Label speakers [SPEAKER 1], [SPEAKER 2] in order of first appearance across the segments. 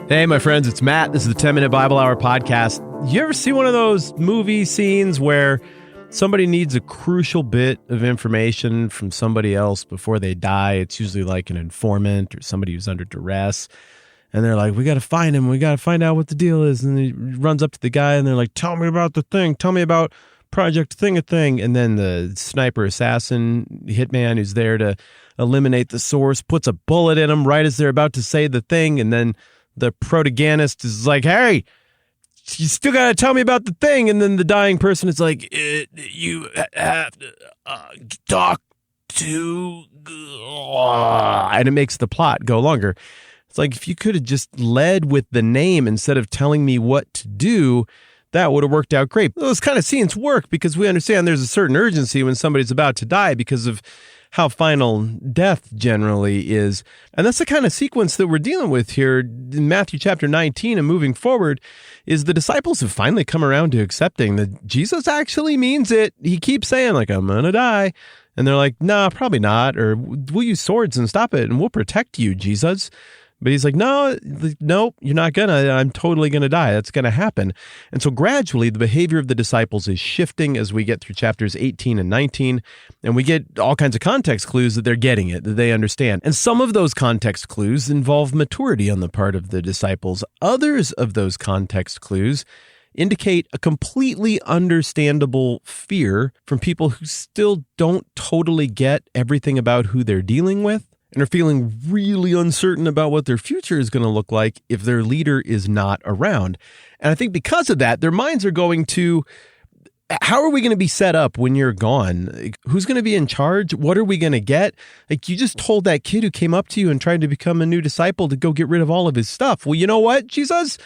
[SPEAKER 1] Hey, my friends, it's Matt. This is the 10-Minute Bible Hour podcast. You ever see one of those movie scenes where somebody needs a crucial bit of information from somebody else before they die? It's usually like an informant or somebody who's under duress. And they're like, we got to find him. We got to find out what the deal is. And he runs up to the guy and they're like, tell me about the thing. Tell me about Project Thing-a-Thing. And then the sniper assassin hitman who's there to eliminate the source puts a bullet in him right as they're about to say the thing. And then the protagonist is like, hey, you still got to tell me about the thing. And then the dying person is like, you have to talk to... And it makes the plot go longer. It's like, if you could have just led with the name instead of telling me what to do, that would have worked out great. Those kind of scenes work because we understand there's a certain urgency when somebody's about to die because of how final death generally is. And that's the kind of sequence that we're dealing with here in Matthew chapter 19 and moving forward is the disciples have finally come around to accepting that Jesus actually means it. He keeps saying, like, I'm going to die. And they're like, nah, probably not. Or we'll use swords and stop it and we'll protect you, Jesus. But he's like, no, you're not gonna. I'm totally gonna die. That's gonna happen. And so gradually the behavior of the disciples is shifting as we get through chapters 18 and 19. And we get all kinds of context clues that they're getting it, that they understand. And some of those context clues involve maturity on the part of the disciples. Others of those context clues indicate a completely understandable fear from people who still don't totally get everything about who they're dealing with, and are feeling really uncertain about what their future is going to look like if their leader is not around. And I think because of that, their minds are going to, how are we going to be set up when you're gone? Who's going to be in charge? What are we going to get? Like, you just told that kid who came up to you and tried to become a new disciple to go get rid of all of his stuff. Well, you know what, Jesus?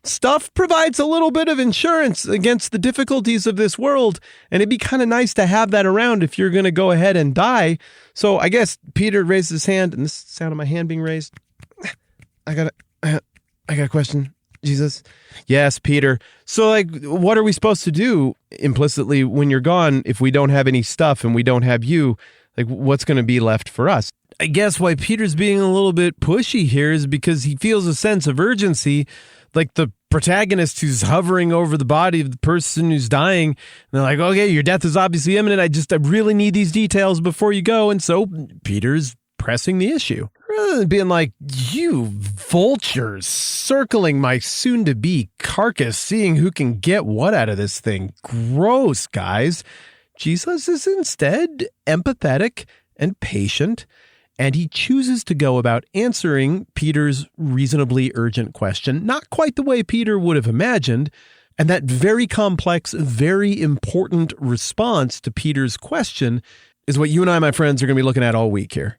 [SPEAKER 1] Stuff provides a little bit of insurance against the difficulties of this world, and it'd be kind of nice to have that around if you're going to go ahead and die. So I guess Peter raised his hand, and this is the sound of my hand being raised. I got a question, Jesus. Yes, Peter. So, like, what are we supposed to do implicitly when you're gone if we don't have any stuff and we don't have you? Like, what's going to be left for us? I guess why Peter's being a little bit pushy here is because he feels a sense of urgency, like the protagonist who's hovering over the body of the person who's dying. And they're like, okay, your death is obviously imminent. I really need these details before you go. And so Peter's pressing the issue. Rather than being like, you vultures circling my soon-to-be carcass, seeing who can get what out of this thing. Gross, guys. Jesus is instead empathetic and patient, and he chooses to go about answering Peter's reasonably urgent question, not quite the way Peter would have imagined. And that very complex, very important response to Peter's question is what you and I, my friends, are going to be looking at all week here.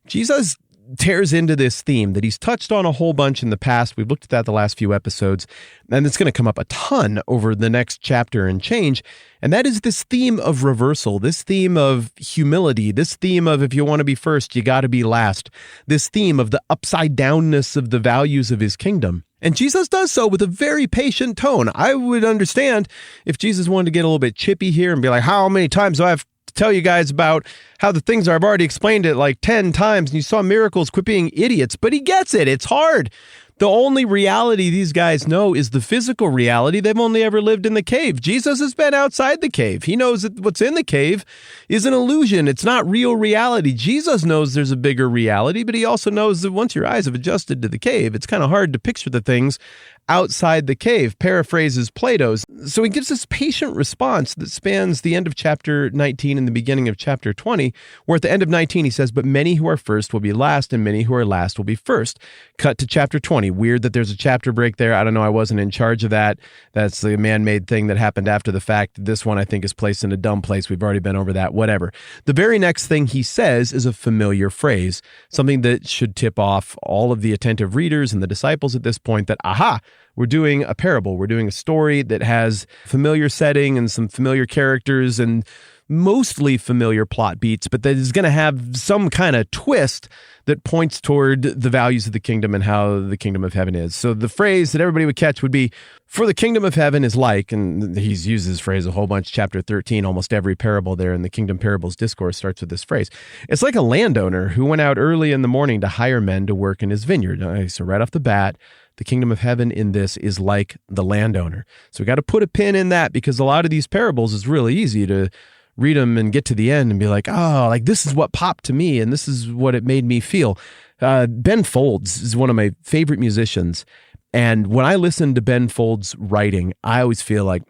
[SPEAKER 1] Jesus tears into this theme that he's touched on a whole bunch in the past. We've looked at that the last few episodes, and it's going to come up a ton over the next chapter and change. And that is this theme of reversal, this theme of humility, this theme of if you want to be first, you got to be last, this theme of the upside downness of the values of his kingdom. And Jesus does so with a very patient tone. I would understand if Jesus wanted to get a little bit chippy here and be like, how many times do I have to tell you guys about how the things are? I've already explained it like 10 times and you saw miracles, quit being idiots. But he gets it. It's hard. The only reality these guys know is the physical reality. They've only ever lived in the cave. Jesus has been outside the cave. He knows that what's in the cave is an illusion. It's not real reality. Jesus knows there's a bigger reality, but he also knows that once your eyes have adjusted to the cave, it's kind of hard to picture the things outside the cave, paraphrases Plato's. So he gives this patient response that spans the end of chapter 19 and the beginning of chapter 20, where at the end of 19 he says, but many who are first will be last, and many who are last will be first. Cut to chapter 20. Weird that there's a chapter break there. I don't know. I wasn't in charge of that. That's the man-made thing that happened after the fact. This one, I think, is placed in a dumb place. We've already been over that. Whatever. The very next thing he says is a familiar phrase, something that should tip off all of the attentive readers and the disciples at this point that, aha, we're doing a parable. We're doing a story that has familiar setting and some familiar characters and mostly familiar plot beats, but that is going to have some kind of twist that points toward the values of the kingdom and how the kingdom of heaven is. So the phrase that everybody would catch would be, for the kingdom of heaven is like, and he's used this phrase a whole bunch, chapter 13, almost every parable there in the Kingdom Parables discourse starts with this phrase. It's like a landowner who went out early in the morning to hire men to work in his vineyard. So right off the bat, The kingdom of heaven in this is like the landowner. So we got to put a pin in that, because a lot of these parables is really easy to read them and get to the end and be like, oh, like this is what popped to me and this is what it made me feel. Ben Folds is one of my favorite musicians. And when I listen to Ben Folds' writing, I always feel like,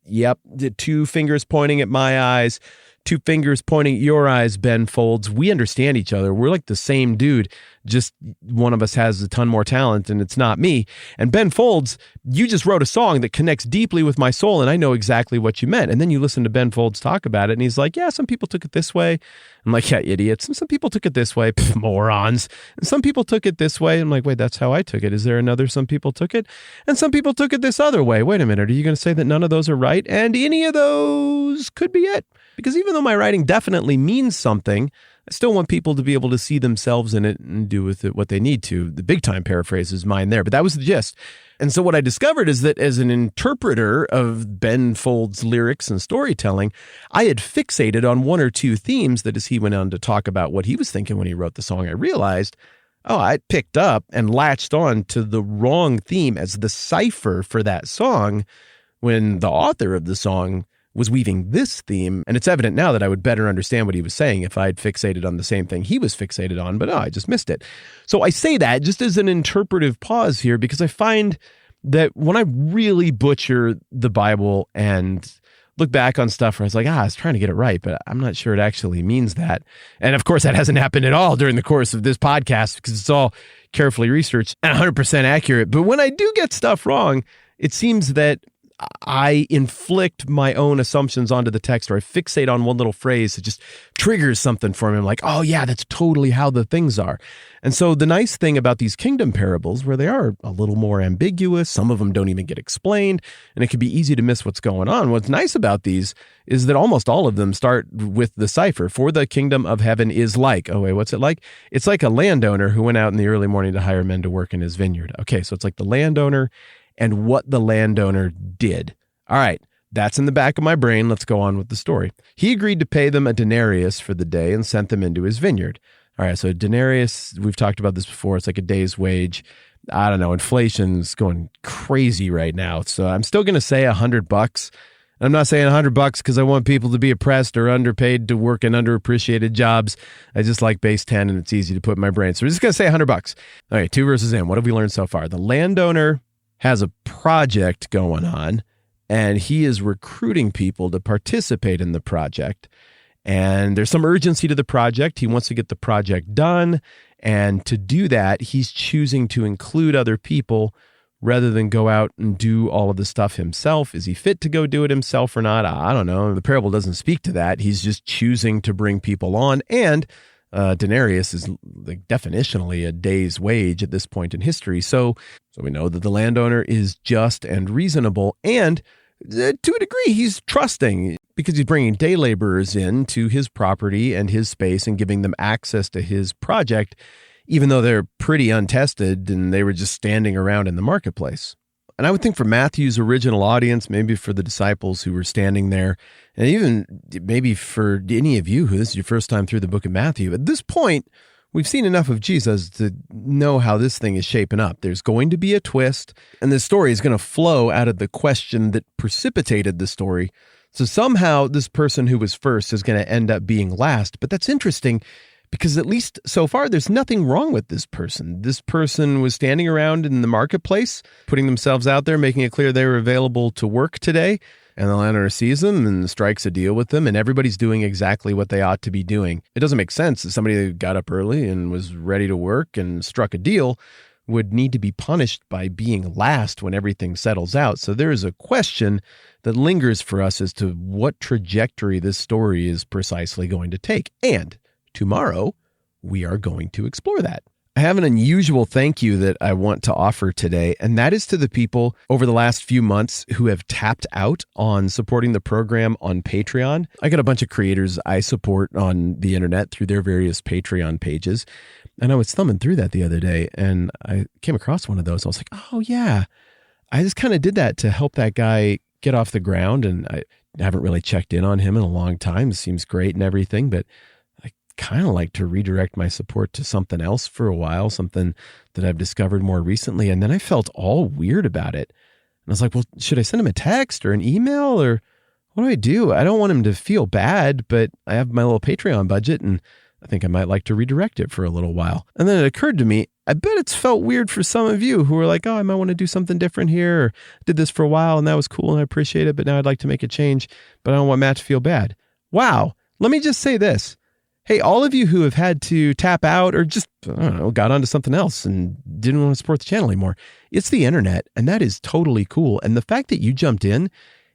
[SPEAKER 1] yep, the 2 fingers pointing at my eyes, 2 fingers pointing at your eyes, Ben Folds. We understand each other. We're like the same dude. Just one of us has a ton more talent and it's not me. And Ben Folds, you just wrote a song that connects deeply with my soul and I know exactly what you meant. And then you listen to Ben Folds talk about it and he's like, yeah, some people took it this way. I'm like, yeah, idiots. And some people took it this way, morons. And some people took it this way. I'm like, wait, that's how I took it. Is there another some people took it? And some people took it this other way. Wait a minute. Are you going to say that none of those are right? And any of those could be it. Because even though my writing definitely means something, I still want people to be able to see themselves in it and do with it what they need to. The big time paraphrase is mine there, but that was the gist. And so what I discovered is that as an interpreter of Ben Folds' lyrics and storytelling, I had fixated on 1 or 2 themes that as he went on to talk about what he was thinking when he wrote the song, I realized, I picked up and latched on to the wrong theme as the cipher for that song when the author of the song was weaving this theme. And it's evident now that I would better understand what he was saying if I had fixated on the same thing he was fixated on, but I just missed it. So I say that just as an interpretive pause here, because I find that when I really butcher the Bible and look back on stuff where I was like, I was trying to get it right, but I'm not sure it actually means that. And of course, that hasn't happened at all during the course of this podcast because it's all carefully researched and 100% accurate. But when I do get stuff wrong, it seems that I inflict my own assumptions onto the text, or I fixate on one little phrase that just triggers something for me. I'm like, oh yeah, that's totally how the things are. And so the nice thing about these kingdom parables, where they are a little more ambiguous, some of them don't even get explained, and it can be easy to miss what's going on. What's nice about these is that almost all of them start with the cipher. For the kingdom of heaven is like, oh wait, what's it like? It's like a landowner who went out in the early morning to hire men to work in his vineyard. Okay, so it's like the landowner and what the landowner did. All right, that's in the back of my brain. Let's go on with the story. He agreed to pay them a denarius for the day and sent them into his vineyard. All right, so a denarius, we've talked about this before. It's like a day's wage. I don't know, inflation's going crazy right now. So I'm still going to say $100. I'm not saying $100 because I want people to be oppressed or underpaid to work in underappreciated jobs. I just like base 10 and it's easy to put in my brain. So we're just going to say $100. All right, 2 verses in. What have we learned so far? The landowner has a project going on, and he is recruiting people to participate in the project. And there's some urgency to the project. He wants to get the project done. And to do that, he's choosing to include other people rather than go out and do all of the stuff himself. Is he fit to go do it himself or not? I don't know. The parable doesn't speak to that. He's just choosing to bring people on. And denarius is like definitionally a day's wage at this point in history. So we know that the landowner is just and reasonable, and to a degree, he's trusting because he's bringing day laborers in to his property and his space and giving them access to his project, even though they're pretty untested and they were just standing around in the marketplace. And I would think for Matthew's original audience, maybe for the disciples who were standing there, and even maybe for any of you who this is your first time through the book of Matthew, at this point, we've seen enough of Jesus to know how this thing is shaping up. There's going to be a twist, and this story is going to flow out of the question that precipitated the story. So somehow this person who was first is going to end up being last. But that's interesting because at least so far, there's nothing wrong with this person. This person was standing around in the marketplace, putting themselves out there, making it clear they were available to work today. And the landowner sees them and strikes a deal with them, and everybody's doing exactly what they ought to be doing. It doesn't make sense that somebody that got up early and was ready to work and struck a deal would need to be punished by being last when everything settles out. So there is a question that lingers for us as to what trajectory this story is precisely going to take. And tomorrow, we are going to explore that. I have an unusual thank you that I want to offer today, and that is to the people over the last few months who have tapped out on supporting the program on Patreon. I got a bunch of creators I support on the internet through their various Patreon pages, and I was thumbing through that the other day, and I came across one of those. I was like, oh yeah, I just kind of did that to help that guy get off the ground, and I haven't really checked in on him in a long time. It seems great and everything, but kind of like to redirect my support to something else for a while, something that I've discovered more recently. And then I felt all weird about it. And I was like, well, should I send him a text or an email, or what do I do? I don't want him to feel bad, but I have my little Patreon budget and I think I might like to redirect it for a little while. And then it occurred to me, I bet it's felt weird for some of you who are like, oh, I might want to do something different here, or did this for a while and that was cool and I appreciate it, but now I'd like to make a change, but I don't want Matt to feel bad. Wow. Let me just say this. Hey, all of you who have had to tap out or just, I don't know, got onto something else and didn't want to support the channel anymore, it's the internet, and that is totally cool. And the fact that you jumped in,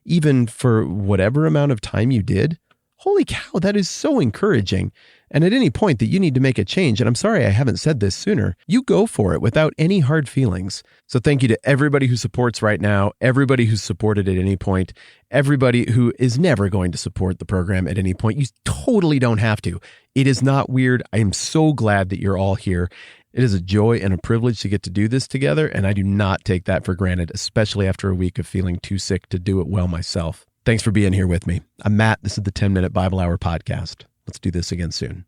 [SPEAKER 1] even for whatever amount of time you did, holy cow, that is so encouraging. And at any point that you need to make a change, and I'm sorry I haven't said this sooner, you go for it without any hard feelings. So thank you to everybody who supports right now, everybody who's supported at any point, everybody who is never going to support the program at any point. You totally don't have to. It is not weird. I am so glad that you're all here. It is a joy and a privilege to get to do this together, and I do not take that for granted, especially after a week of feeling too sick to do it well myself. Thanks for being here with me. I'm Matt. This is the 10-Minute Bible Hour Podcast. Let's do this again soon.